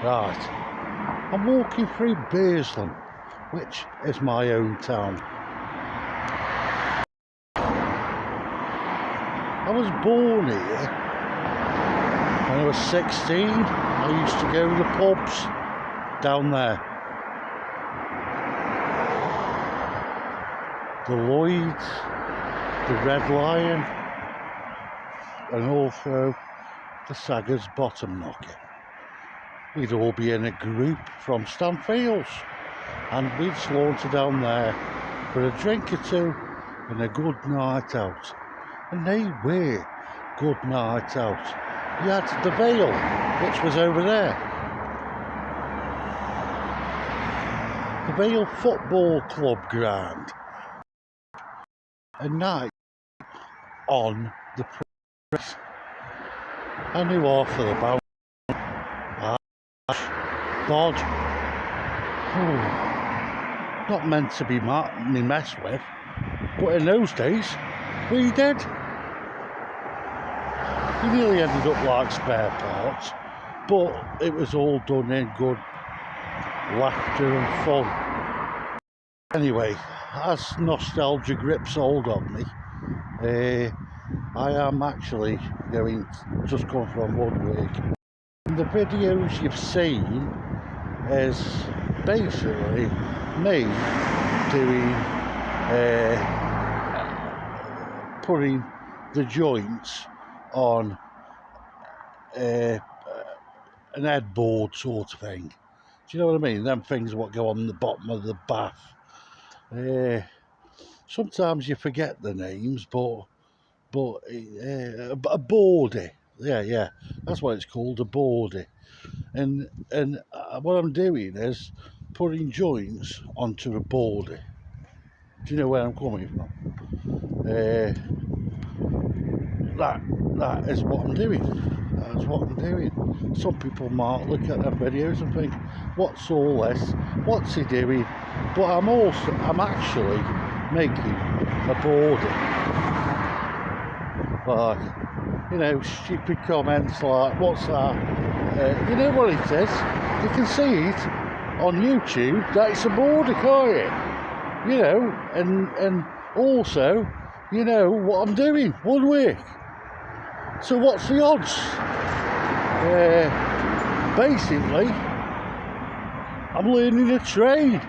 Right, I'm walking through Burslem, which is my own town. I was born here. When I was 16, I used to go to the pubs down there. The Lloyd's, the Red Lion, and also the Saggers Bottom Knocker. We'd all be in a group from Stanfields and we'd saunter down there for a drink or two and a good night out. And they were good nights out. You had the Vale, which was over there. The Vale Football Club ground. A night on the press. I knew half of the band. God. Not meant to be messed with, but in those days, we did. We nearly ended up like spare parts, but it was all done in good laughter and fun. Anyway, as nostalgia grips hold of me, I am actually just come from woodwork. The videos you've seen is basically me doing putting the joints on an headboard sort of thing. Do you know what I mean? Them things what go on the bottom of the bath. Sometimes you forget the names, but a boardy. Yeah, that's what it's called, a boardy. And what I'm doing is putting joints onto a boardy. Do you know where I'm coming from? That is what I'm doing. That's what I'm doing. Some people might look at them videos and think, what's all this? What's he doing? But I'm actually making a boardie. Like, stupid comments like, what's that? You know what it is? You can see it on YouTube that it's a boardie, can't you? And also, you know what I'm doing, woodwork. So what's the odds? Basically, I'm learning a trade.